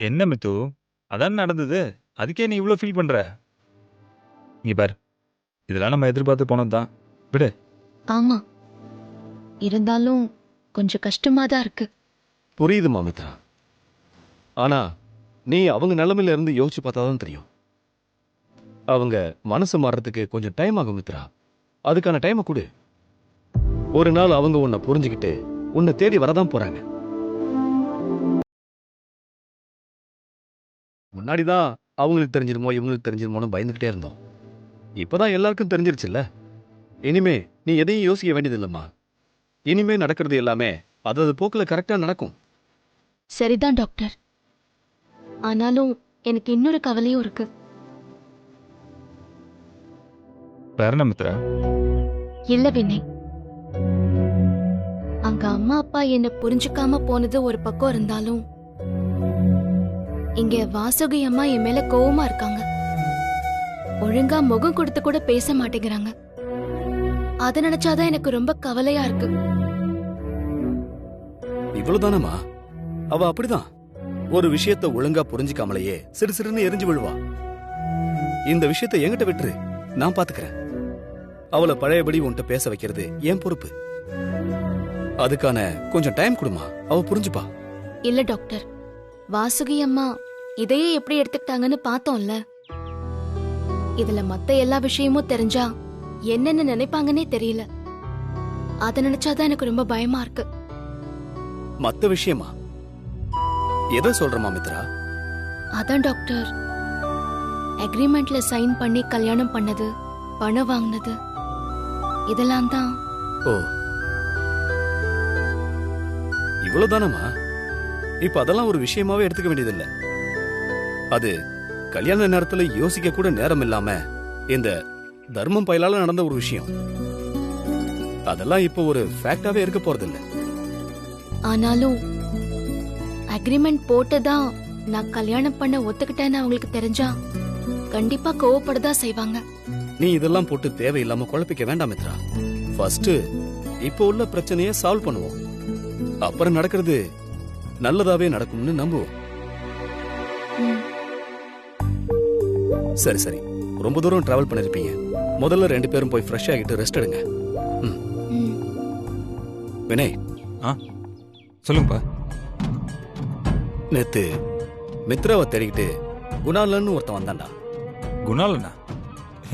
என்ன மித்து? அதான் நடந்தது. அதுக்கே நீ இவ்ளோ ஃபீல் பண்ற? இங்க பாரு. இதெல்லாம் நம்ம எதிர்பார்த்து போனது தான். விடு. ஆமா, இருந்தாலும் கொஞ்சம் கஷ்டமா தான் இருக்கு. புரியுதுமா மித்ரா. ஆனா நீ அவங்க நிலைமையில இருந்து யோசிச்சு பார்த்தாதான் தெரியும். அவங்க மனசு மாறுறதுக்கு கொஞ்சம் டைம் ஆகும் மித்ரா. அதுக்கான டைமை கொடு. ஒரு நாள் அவங்க உன்னை புரிஞ்சுக்கிட்டு உன்னை தேடி வரதான் போறாங்க. முன்னாடிதான் அவங்களுக்கு தெரிஞ்சிருமோ இவங்களுக்கு தெரிஞ்சிருமோன்னு பயந்துகிட்டே இருந்தோம். இப்பதான் எல்லாருக்கும் தெரிஞ்சிருச்சுல்ல. இனிமே நீ எதையும் யோசிக்க வேண்டியதில்லைம்மா. இனிமே நடக்கிறது எல்லாமே அது போக்குல கரெக்டா நடக்கும். சரிதான் டாக்டர். ஆனாலும் எனக்கு இன்னொரு கவலையும் இருக்கு. வேற என்ன மித்ரா? இல்ல வினய், அங்க அம்மா அப்பா என்ன புரிஞ்சுக்காம போனது ஒரு பக்கம் இருந்தாலும் இங்க வாசுகி அம்மா என் மேல கோவமா இருக்காங்க. ஒழுங்கா முகம் கொடுத்து கூட பேச மாட்டேங்கிறாங்க. அத நினைச்சாதான் எனக்கு ரொம்ப கவலையா இருக்கு. இவ்வளவுதானம்மா? அவ அப்படிதான். ஒரு விஷயத்தை ஒழுங்கா புரிஞ்சுக்காமலேயே சிறு சிறுன்னு எரிஞ்சு விழுவா. இந்த விஷயத்தை என்கிட்ட விட்டுரு, நான் பாத்துக்கிறேன். அவளை பழையபடி உன்கிட்ட பேச வைக்கிறது என் பொறுப்பு. அதுக்கான கொஞ்சம் டைம் கொடுமா, அவ புரிஞ்சுப்பா. இல்ல டாக்டர், வாசுகி அம்மா இதையே எப்படி எடுத்துக்கிட்டாங்கன்னு பார்த்தோம்ல. இதுல மத்த எல்லா விஷயமும் தெரிஞ்சா என்னென்ன நினைப்பாங்கன்னே தெரியல. அத நினைச்சாதான் எனக்கு ரொம்ப பயமா இருக்கு. மத்த விஷயமா? எதை சொல்றமா மித்ரா? அதான் டாக்டர், அக்ரிமெண்ட்ல சைன் பண்ணி கல்யாணம் பண்ணது, பணம் வாங்கினது, இதெல்லாம் தான். ஓ, இவ்வளவுதானமா? இப்ப அதெல்லாம் ஒரு விஷயமாவே எடுத்துக்க வேண்டியதில்லை. அது கல்யாண நேரத்துல யோசிக்க கூட நேரம் இல்லாம இந்த தர்மம் பயிலால நடந்த ஒரு விஷயம். அதெல்லாம் இப்ப ஒரு ஃபேக்டாவே இருக்க போறதில்ல. ஆனாலும் அக்ரிமெண்ட் போட்டுதான் நான் கல்யாணம் பண்ண ஒத்துக்கிட்டேன்னு அவங்களுக்கு தெரிஞ்சா கண்டிப்பா கோவப்படதான் செய்வாங்க. நீ இதெல்லாம் போட்டு தேவையில்லாம குழப்பிக்க வேண்டாம் மித்ரா. ஃபர்ஸ்ட் இப்போ உள்ள பிரச்சனையை சால்வ் பண்ணுவோம். அப்புறம் நடக்கிறது நல்லதாவே நடக்கும்னு நம்புவோம். ம். சரி சரி, ரொம்ப தூரம் டிராவல் பண்ணிருப்பீங்க. முதல்ல 2 பேரும் போய் ஃப்ரெஷ் ஆகிட்டு ரெஸ்ட் எடுங்க. ம். வினய், சொல்லுங்கப்பா. நேத்து மித்ராவை தேடிக்கிட்டு குணாலன்னு ஒருத்தன் வந்தான்டா. குணாலண்ணா?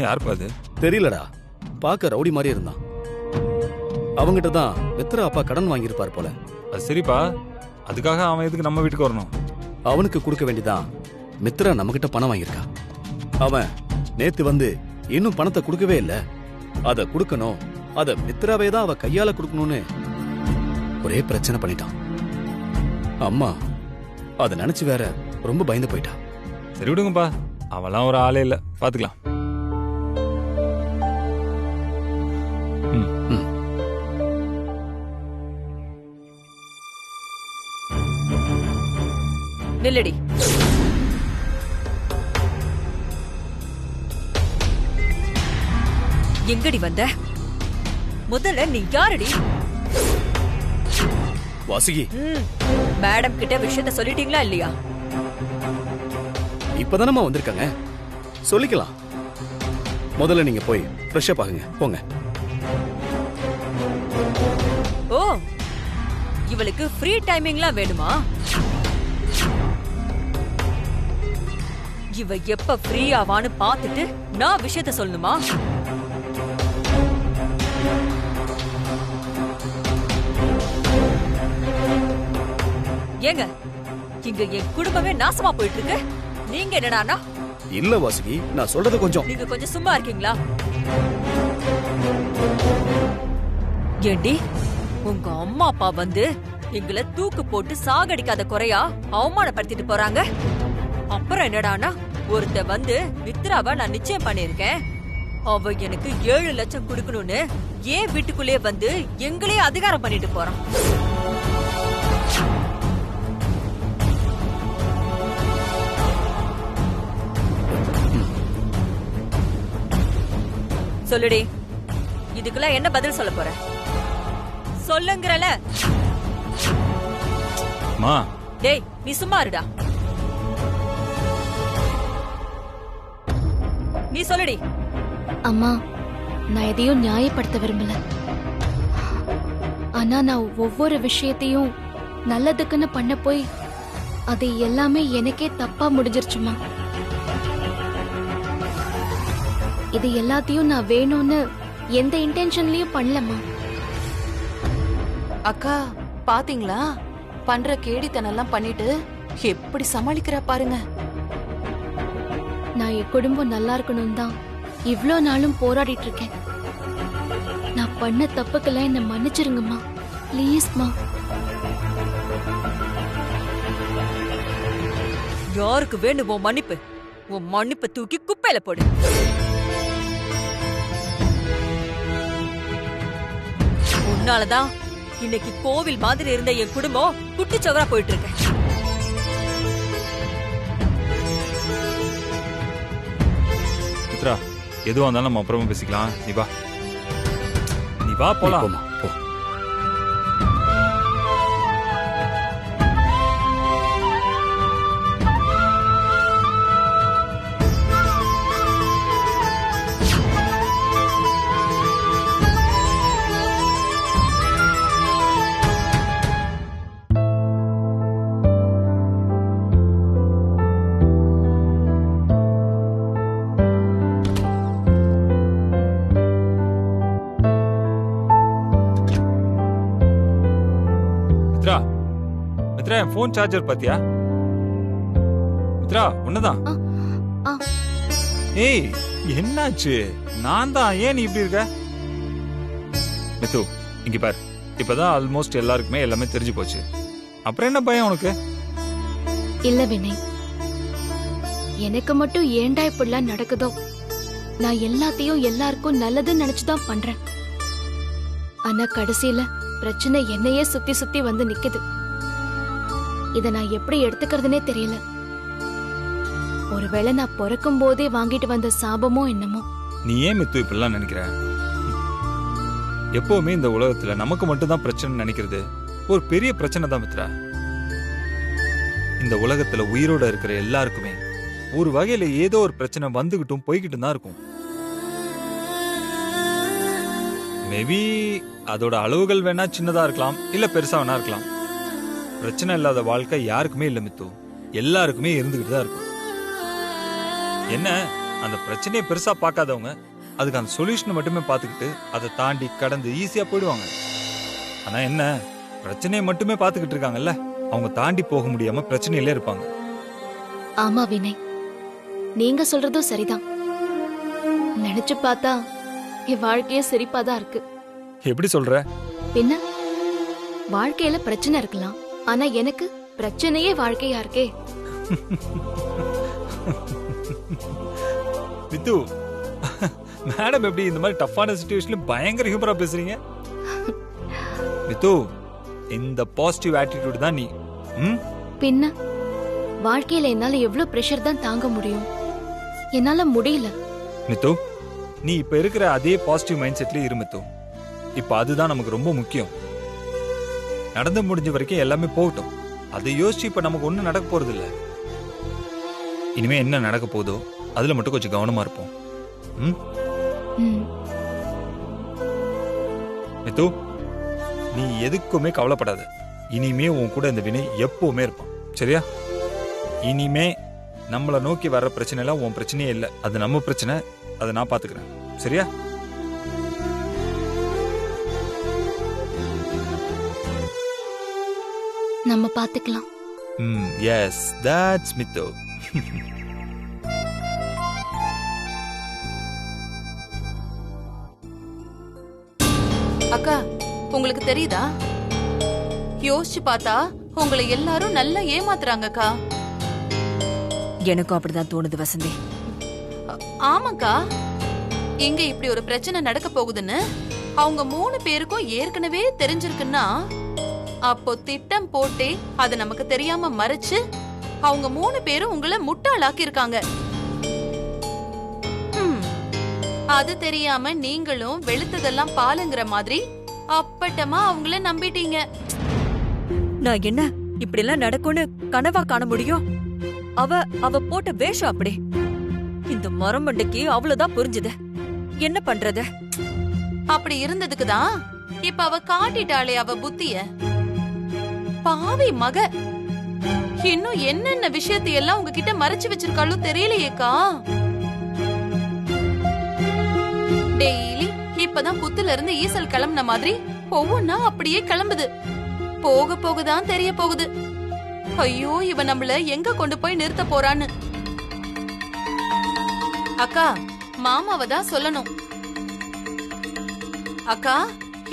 யாருப்பா அது? தெரியலடா, பார்க்க ரவுடி மாதிரி இருந்தான். அவங்கிட்ட தான் மித்ரா அப்பா கடன் வாங்கியிருப்பார் போல. அது சரிப்பா, அதுக்காக அவன் எதுக்கு நம்ம வீட்டுக்கு வரணும்? அவனுக்கு கொடுக்க வேண்டியதான் மித்ரா நம்மகிட்ட பணம் வாங்கியிருக்கா. அவன் நேத்து வந்து இன்னும் பணத்தை கொடுக்கவே இல்ல. அத கொடுக்கணும், அத மித்ராவே தான் அவ கையால கொடுக்கணும்னு ஒரே பிரச்சனை பண்ணிட்டான். அம்மா அத நினைச்சு வேற ரொம்ப பயந்து போயிட்டா. சரி விடுங்கப்பா, அவெல்லாம் ஒரு ஆளே இல்ல, பாத்துக்கலாம். நில்லடி. எங்கடி வந்த? முதல்ல நீ யாரடி? வாசுகி, மேடம் கிட்ட விஷயத்த சொல்லிட்டீங்களா இல்லையா? இப்பதானம்மா வந்திருக்காங்க, சொல்லிக்கலாம். முதல்ல நீங்க போய் ஃப்ரெஷ் அப் ஆகுங்க, போங்க. ஓ, இவளுக்கு ஃப்ரீ டைமிங்லாம் வேணுமா? இவ எப்ப ஃப்ரீ ஆவான்னு பாத்துட்டு நான் விஷயத்த சொல்லணுமா? ஏங்க, இங்க என் குடும்பமே நாசமா போயிட்டு இருக்கு. நீங்க என்னடானா? இல்ல வாசுகி, நான் சொல்றது கொஞ்சம். நீங்க கொஞ்சம் சும்மா இருக்கீங்களா? ஏண்டி, உங்க அம்மா அப்பா வந்து எங்களை தூக்கு போட்டு சாகடிக்காத குறையா அவமானப்படுத்திட்டு போறாங்க. அப்புறம் என்னடானா, ஒருத்த வந்து மித்ராவை நான் நிச்சயம் பண்ணிருக்கேன், அவ எனக்கு 7 லட்சம் கொடுக்கணும்னு ஏன் வீட்டுக்குள்ளே வந்து எங்களே அதிகாரம் பண்ணிட்டு போறான். சொல்லுடி, இதுக்கெல்லாம் என்ன பதில் சொல்ல போற? சொல்லுங்கறல. மா, டேய், நீ சும்மா இருடா. நீ சொல்லுடி. அம்மா, நான் எதையும் நியாயப்படுத்த விரும்பல. ஆனா நான் ஒவ்வொரு விஷயத்தையும் நல்லதுக்குன்னு பண்ண போய் அது எல்லாமே எனக்கே தப்பா முடிஞ்சிருச்சுமா. இது எல்லாத்தையும் நான் வேணும்னு எந்த இன்டென்ஷன்லயும் பண்ணலம்மா. அக்கா பாத்தீங்களா, பண்ற கேடித்தனெல்லாம் பண்ணிட்டு எப்படி சமாளிக்கிறா பாருங்க. நான் என் குடும்பம் நல்லா இருக்கணும் தான் இவ்ளோ நாளும் போராடிட்டு இருக்கேன். நான் பண்ண தப்புக்கெல்லாம் என்ன மன்னிச்சிருங்கம்மா, ப்ளீஸ்மா. யாருக்கு வேணும் உன் மன்னிப்பு? உன் மன்னிப்பை தூக்கி குப்பையில போடு. உன்னாலதான் இன்னைக்கு கோவில் மாதிரி இருந்த என் குடும்பம் குட்டிச்சவரா போயிட்டு இருக்கு. மித்ரா, எதுவா இருந்தாலும் நம்ம அப்புறமா பேசிக்கலாம். நீ வா போலாம். போமா, போ. மித்ரா, என் போன் சார்ஜர் பாத்தியா? மித்ரா, உன்னதான். ஆ. ஏய், என்னாச்சு? நான் தான். ஏன் நீ இப்படி இருக்க? மித்து, இங்க பாரு. இப்பதான் ஆல்மோஸ்ட் எல்லாருக்குமே எல்லாமே தெரிஞ்சு போச்சு. அப்புறம் என்ன பயம் உனக்கு? இல்ல வினய், எனக்கு மட்டும் ஏண்டா இப்படிலாம் நடக்குதோ? நான் எல்லாத்தையும் எல்லாருக்கும் நல்லதுன்னு நினைச்சுதான் பண்றேன். ஆனா கடைசியில பிரச்சனை என்னையே சுத்தி சுத்தி வந்து நிக்குது. இத நான் எப்படி எடுத்துக்கிறதுனே தெரியல. ஒருவேளை நான் பிறக்கும் போதே வாங்கிட்டு வந்த சாபமோ என்னமோ. நீ ஏன் மித்து இப்படிலாம் நினைக்கிற? எப்பவுமே இந்த உலகத்துல நமக்கு மட்டும்தான் பிரச்சனை நினைக்கிறது ஒரு பெரிய பிரச்சனை தான் மித்ரா. இந்த உலகத்துல உயிரோட இருக்கிற எல்லாருக்குமே ஒரு வகையில ஏதோ ஒரு பிரச்சனை வந்துகிட்டும் போய்கிட்டும் தான் இருக்கும். மேபி அதோட அளவுகள் வேணா சின்னதா இருக்கலாம், இல்ல பெருசா வேணா இருக்கலாம். பிரச்சனை இல்லாத வாழ்க்கை யாருக்குமே இல்ல மித்து. எல்லாருக்குமே இருந்துகிட்டு தான் இருக்கும். என்ன, அந்த பிரச்சனையை பெருசா பார்க்காதவங்க அதுக்கு அந்த சொல்யூஷனை மட்டுமே பார்த்துக்கிட்டு அதை தாண்டி கடந்து ஈஸியா போயிடுவாங்க. ஆனா என்ன, பிரச்சனையை மட்டுமே பார்த்துக்கிட்டு இருக்காங்கல்ல, அவங்க தாண்டி போக முடியாம பிரச்சனையில இருப்பாங்க. ஆமா வினய், நீங்க சொல்றதும் சரிதான். நினைச்சு பார்த்தா என் வாழ்க்கையே சிரிப்பாதான் இருக்கு. எப்படி சொல்ற? பின்ன வாழ்க்கையில பிரச்சனை இருக்கலாம், ஆனா எனக்கு பிரச்சனையே வாழ்க்கையா இருக்கே. மித்து, மேடம் எப்படி இந்த மாதிரி டஃப்பான சிச்சுவேஷன்ல பயங்கர ஹியூமரா பேசுறீங்க? மித்து, இந்த பாசிட்டிவ் ஆட்டிடியூட் தான் நீ. பின்ன வாழ்க்கையில என்னால எவ்வளவு பிரஷர் தான் தாங்க முடியும்? என்னால முடியல. மித்து, நீ இப்ப இருக்கிற அதே பாசிட்டிவ் மைண்ட் செட்ல இரு மித்து. இப்ப அதுதான் நமக்கு ரொம்ப முக்கியம். நடந்து முடிஞ்ச வரைக்கும் எல்லாமே போகட்டும். அதை யோசிச்சு இப்ப நமக்கு ஒண்ணும் நடக்க போறது இல்ல. இனிமே என்ன நடக்க போதோ அதுல மட்டும் கொஞ்சம் கவனமா இருப்போம். மித்து, நீ எதுக்குமே கவலைப்படாத. இனிமே உன் கூட இந்த வினை எப்பவுமே இருப்பான், சரியா? இனிமே நம்மளை நோக்கி வர்ற பிரச்சனை எல்லாம் உன் பிரச்சனையே இல்லை. அது நம்ம பிரச்சனை, அதை நான் பாத்துக்கிறேன், சரியா? நம்ம பாத்துக்கலாம். Yes, that's myth. அக்கா, உங்களுக்கு தெரியுதா, யோசிச்சு பார்த்தா உங்களை எல்லாரும் நல்லா ஏமாத்துறாங்கக்கா. எனக்கும் அப்படிதான் தோணுது வசந்தி. ஆமாக்கா, இங்க இப்படி ஒரு பிரச்சனை நடக்க போகுதுன்னு அவங்க 3 பேருக்கும் ஏற்கனவே தெரிஞ்சிருக்குன்னா, அப்போ திட்டம் போட்டே அது நமக்கு தெரியாம மறைச்சு அவங்க 3 பேரும் உங்களை முட்டாளாக்கி இருக்காங்க. அது தெரியாம நீங்களும் வெளுத்ததெல்லாம் பாலுங்கிற மாதிரி அப்பட்டமா அவங்கள நம்பிட்டீங்க. நான் என்ன இப்படி எல்லாம் நடக்கும்னு கனவா காண முடியும்? அவ போட்ட வேஷம் அப்படி. இந்த மரமண்டைக்கு அவ்வளவுதான் புரிஞ்சுது. என்ன பண்றது? அப்படி இருந்ததுக்குதான் இப்ப அவ காட்டிட்டாளே அவ புத்திய. பாவி மக, இன்னும் என்னென்ன விஷயத்தை எல்லாம் உங்ககிட்ட மறைச்சு வச்சிருக்காளோ தெரியலையேக்கா. டெய்லி இப்பதான் புத்துல இருந்து ஈசல் கிளம்புன மாதிரி ஒவ்வொன்னா அப்படியே கிளம்புது. போக போகதான் தெரிய போகுது. ஐயோ, இவ நம்மள எங்க கொண்டு போய் நிறுத்த போறான்னு. அக்கா, மாமாவை தான் சொல்லணும். அக்கா,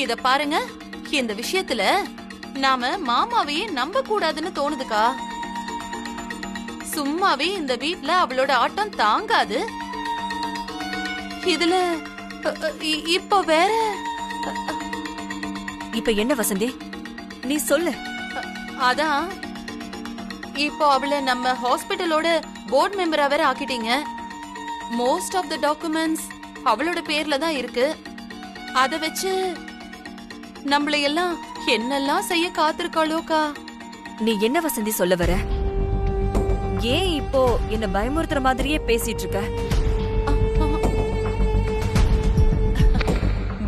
இத பாருங்க, இந்த விஷயத்துல நாம மாமாவையே நம்ப கூடாதுன்னு தோணுதுக்கா. சும்மாவே இந்த வீட்ல அவளோட ஆட்டம் தாங்காது. இதுல இப்ப வேற. இப்ப என்ன வசந்தி, நீ சொல்லு. அதான், இப்போ அவளை நம்ம ஹாஸ்பிட்டலோட போர்ட் மெம்பரா வேற ஆக்கிட்டீங்க. மோஸ்ட் ஆஃப் த டாக்குமெண்ட்ஸ் அவளோட பேர்ல தான் இருக்கு. அத வச்சு நம்மள எல்லாம் என்னெல்லாம் செய்ய காத்திருக்காளோக்கா. நீ என்ன வசந்தி சொல்ல வர? ஏன் இப்போ என்ன பயமுறுத்துற மாதிரியே பேசிட்டு இருக்க?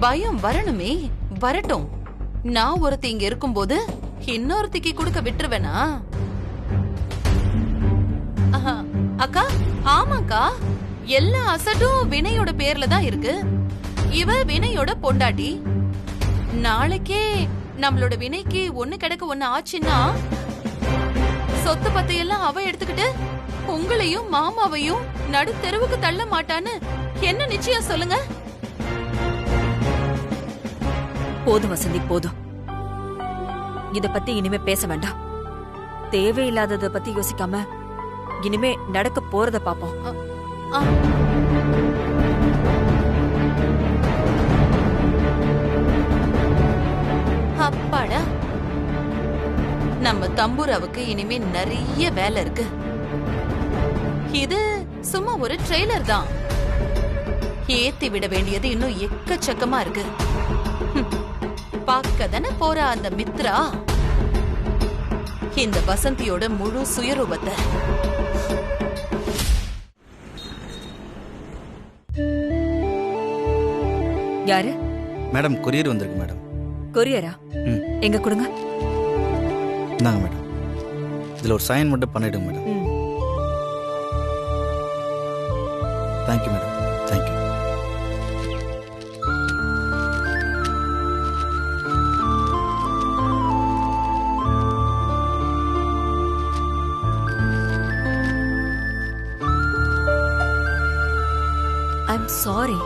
பயம் வரணுமே, வரட்டும். நான் ஒருத்தி இங்க இருக்கும்போது இன்னொருத்திக்கு கொடுக்க விட்டுருவேனா? அக்கா, ஆமாக்கா, எல்லா அசட்டும் வினையோட பேர்ல தான் இருக்கு. இவ வினையோட பொண்டாட்டி. நாளைக்கே நம்மளோட வினைக்கு ஒண்ணு கிடக்க ஒண்ணு ஆச்சுன்னா சொத்து பத்தையெல்லாம் அவ எடுத்துக்கிட்டு உங்களையும் மாமாவையும் நடு தெருவுக்கு தள்ள மாட்டான்னு என்ன நிச்சயம் சொல்லுங்க? போதும் வசந்தி, போதும். இத பத்தி இனிமே பேச வேண்டாம். தேவையில்லாதத பத்தி யோசிக்காம இனிமே நடக்க போறத பாப்போம். அப்பாடா, நம்ம தம்புராவுக்கு இனிமே நிறைய வேலை இருக்கு. இது சும்மா ஒரு ட்ரெய்லர் தான். ஏத்தி விட வேண்டியது இன்னும் எக்கச்சக்கமா இருக்கு. பார்க்கதானே போற அந்த மித்ரா இந்த வசந்தியோட முழு சுயரூபத்தை. யாரு? மேடம், கொரியர் வந்திருக்கு மேடம். கொரியரா? எங்க கொடுங்க. இந்தாங்க மேடம், இதுல ஒரு சைன் மட்டும் பண்ணிடுங்க madam. Thank you madam, thank you. I'm sorry.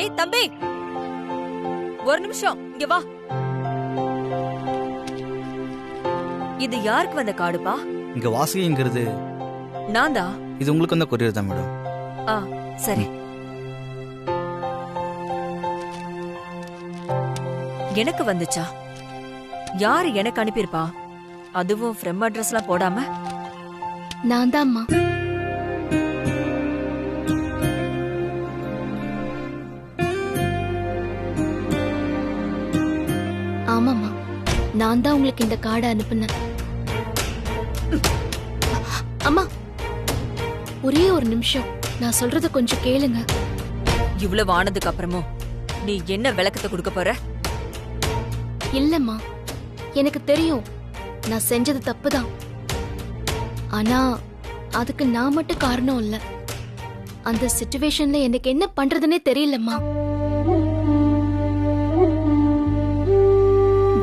ஏய் தம்பி, ஒரு நிமிஷம் இங்க வா. இது யாருக்கு வந்த கார்டுப்பா? இங்க வாசுகிங்கிறது நான் தான். இது உங்களுக்கு வந்த கொரியர் தான் மேடம். ஆ, சரி. எனக்கு வந்துச்சா? யாரு எனக்கு அனுப்பியிருப்பா? அதுவும் ஃப்ரெம் அட்ரஸ்லாம் போடாம. நான் தான்மா. ஆமாம்மா, நான் தான் உங்களுக்கு இந்த கார்டை அனுப்புனேன். அம்மா, ஒரே ஒரு நிமிஷம், நான் சொல்றத கொஞ்சம் கேளுங்க. இவ்வளவு ஆனதுக்கு அப்புறமும் நீ என்ன விளக்கத்தை கொடுக்க போற? இல்லம்மா, எனக்கு தெரியும் நான் செஞ்சது தப்புதான். ஆனா அதுக்கு நான் மட்டும் காரணம் இல்ல. அந்த சிச்சுவேஷன்ல எனக்கு என்ன பண்றதுன்னே தெரியலம்மா.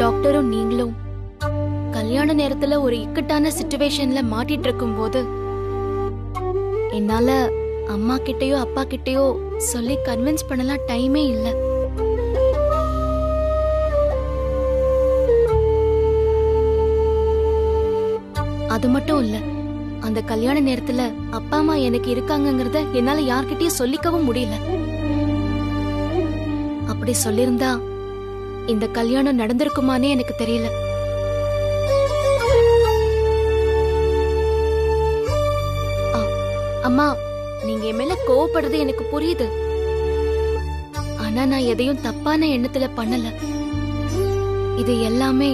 டாக்டரும் நீங்களும் கல்யாண நேரத்துல ஒரு இக்கட்டான சிச்சுவேஷன்ல மாட்டிட்டு இருக்கும் போது என்னால அம்மா கிட்டயோ அப்பா கிட்டயோ சொல்லி கன்வின்ஸ் பண்ணலாம் டைமே இல்ல. அது மட்டும் இல்ல, அந்த கல்யாண நேரத்துல அப்பா அம்மா எனக்கு இருக்காங்கங்கறத என்னால யார்கிட்டயும் சொல்லிக்கவும் முடியல. அப்படி சொல்லிருந்தா இந்த கல்யாணம் நடந்திருக்குமானே எனக்கு தெரியல. அம்மா, நீங்க என் மேல கோவப்படுறது எனக்கு புரியுது. ஆனா நான் எதையும் தப்பான எண்ணத்துல பண்ணல. இது எல்லாமே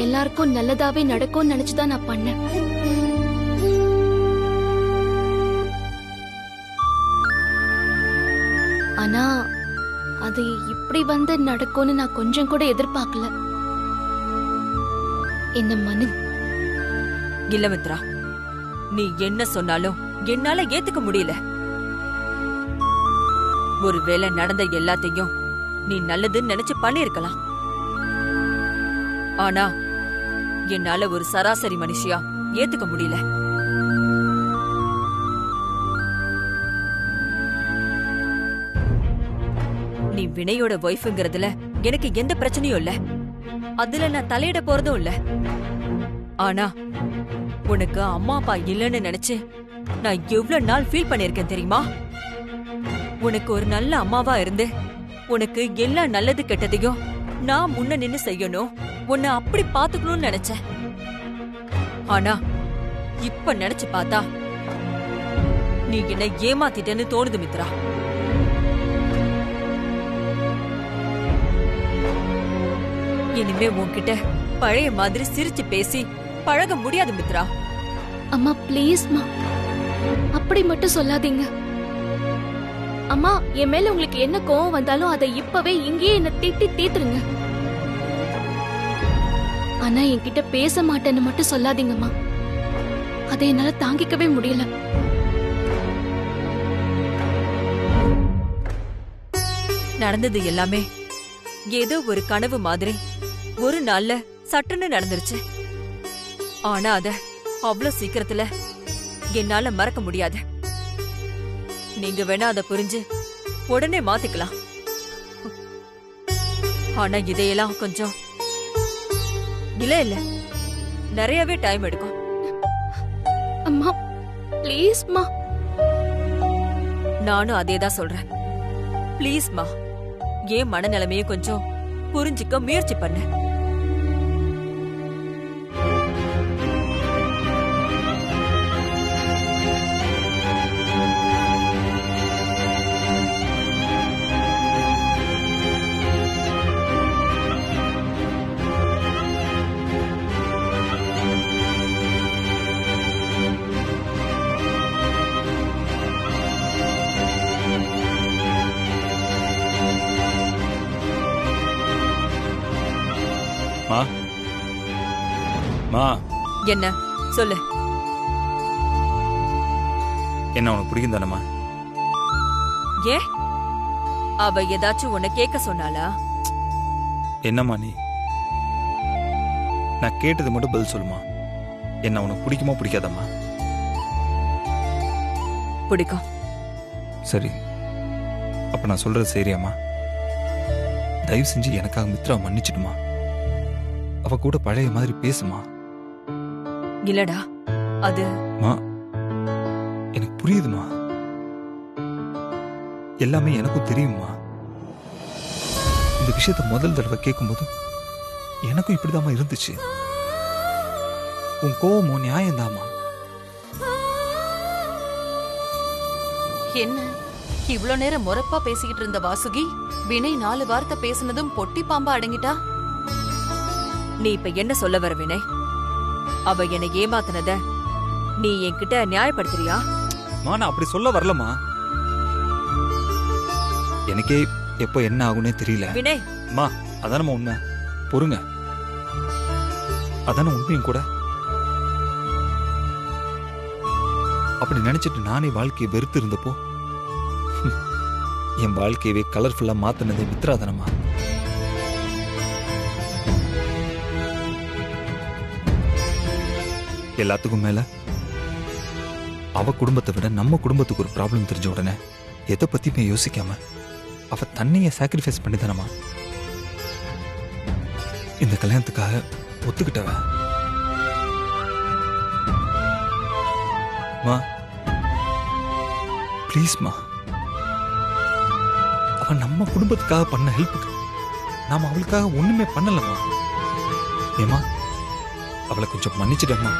எல்லாருக்கும் நல்லதாவே நடக்கும்னு நினைச்சுதான் நான் பண்ணேன். ஆனா அது இப்படி வந்து நடக்கும்னு நான் கொஞ்சம் கூட எதிர்பார்க்கல. என்ன மனு. இல்ல மித்ரா, நீ என்ன சொன்னாலும் என்னால ஏத்துக்க முடியல. ஒருவேளை நடந்த எல்லாத்தையும் நீ நல்லதுன்னு நினைச்சு பண்ணிருக்கலாம். ஆனா என்னால ஒரு சராசரி மனுஷியா ஏத்துக்க முடியல. நீ வினையோட ஒய்ஃப்ங்கிறதுல எனக்கு எந்த பிரச்சனையும் இல்ல. அதுல நான் தலையிட போறதும் இல்ல. ஆனா உனக்கு அம்மா அப்பா இல்லைன்னு நினைச்சு நான் எவ்வளவு நாள் ஃபீல் பண்ணிருக்கேன் தெரியுமா? உனக்கு ஒரு நல்ல அம்மாவா இருந்து உனக்கு எல்லா நல்லது கெட்டதையும் நான் முன்ன நின்னு செய்யணும், உன்னை அப்படி பாத்துக்கணும்னு நினைச்சேன். ஆனா இப்ப நினைச்சு பார்த்தா நீ என்ன ஏமாத்திட்டேன்னு தோணுது மித்ரா. இனிமே உன்கிட்ட பழைய மாதிரி சிரிச்சு பேசி பழக முடியாது மித்ரா. அம்மா ப்ளீஸ்மா, அப்படி மட்டும் சொல்லாதீங்க. அம்மா, என் மேல உங்களுக்கு என்ன கோவம் வந்தாலும் அதை இப்பவே இங்கேயே என்ன திட்டி தீத்துருங்க. ஆனா என்கிட்ட பேச மாட்டேன்னு மட்டும் சொல்லாதீங்கம்மா. அதை என்னால தாங்கிக்கவே முடியல. நடந்தது எல்லாமே ஏதோ ஒரு கனவு மாதிரி ஒரு நாள்ல சட்டுன்னு நடந்துருச்சு. ஆனா அத அவ்வளவு சீக்கிரத்துல என்னால மறக்க முடியாது. நீங்க வேணா அதை புரிஞ்சு உடனே மாத்திக்கலாம். ஆனா இதையெல்லாம் கொஞ்சம் இல்ல நிறையவே டைம் எடுக்கும். அம்மா ப்ளீஸ்மா. நானும் அதேதான் சொல்றேன். ப்ளீஸ்மா, ஏன் மனநிலைமையை கொஞ்சம் புரிஞ்சுக்க முயற்சி பண்ண. மா, என்ன சொல்லு. என்ன உனக்கு பிடிக்கும் தானம்மா? ஏ, அவ ஏதாச்சும் உன்னை கேட்க சொன்னாளா? என்னம்மா நீ? நான் கேட்டது மட்டும் பதில் சொல்லுமா. என்ன உனக்கு பிடிக்குமா பிடிக்காதம்மா? பிடிக்கும். சரி, அப்ப நான் சொல்றது சரியாம்மா? தயவு செஞ்சு எனக்காக மித்ரா மன்னிச்சிடுமா. அவ கூட பழைய மாதிரி பேசுமா. இல்லடா, அது எனக்கு புரியுதுமா. எல்லாமே எனக்கும் தெரியுமா. இந்த விஷயத்த முதல் தடவை கேட்கும்போது எனக்கும் இப்படிதாம்மா இருந்துச்சு. உன் கோவமும் நியாயம்தாம்மா. என்ன இவ்ளோ நேரம் முறப்பா பேசிக்கிட்டு இருந்த வாசுகி வினை 4 வார்த்தை பேசுனதும் பொட்டி பாம்பா அடங்கிட்டா? நீ இப்ப என்ன சொல்ல வர வினய்? அவ என்னை ஏமாத்தினத நீ என்கிட்ட நியாயப்படுத்துறியா? நான் அப்படி சொல்ல வரலமா. எனக்கே எப்போ என்ன ஆகுனே தெரியல. வினய், மா, அதானமா உண்மை. பொறுங்க, அதான உண்மையும் கூட. அப்படி நினைச்சிட்டு நானே வாழ்க்கையை வெறுத்து இருந்தப்போ என் வாழ்க்கையவே கலர்ஃபுல்லா மாத்தினதே மித்ரா தானமா. எல்லாத்துக்கும் மேல அவ குடும்பத்தை விட நம்ம குடும்பத்துக்கு ஒரு ப்ராப்ளம் தெரிஞ்ச உடனே எதை பத்தியுமே யோசிக்காம அவ தன்னைய சாக்ரிஃபைஸ் பண்ணி தானமா இந்த கல்யாணத்துக்காக ஒத்துக்கிட்டவ. மா ப்ளீஸ்மா, அவ நம்ம குடும்பத்துக்காக பண்ண ஹெல்ப்புக்கு நாம அவளுக்காக ஒண்ணுமே பண்ணலமா. ஏமா, அவளை கொஞ்சம் மன்னிச்சிடமா.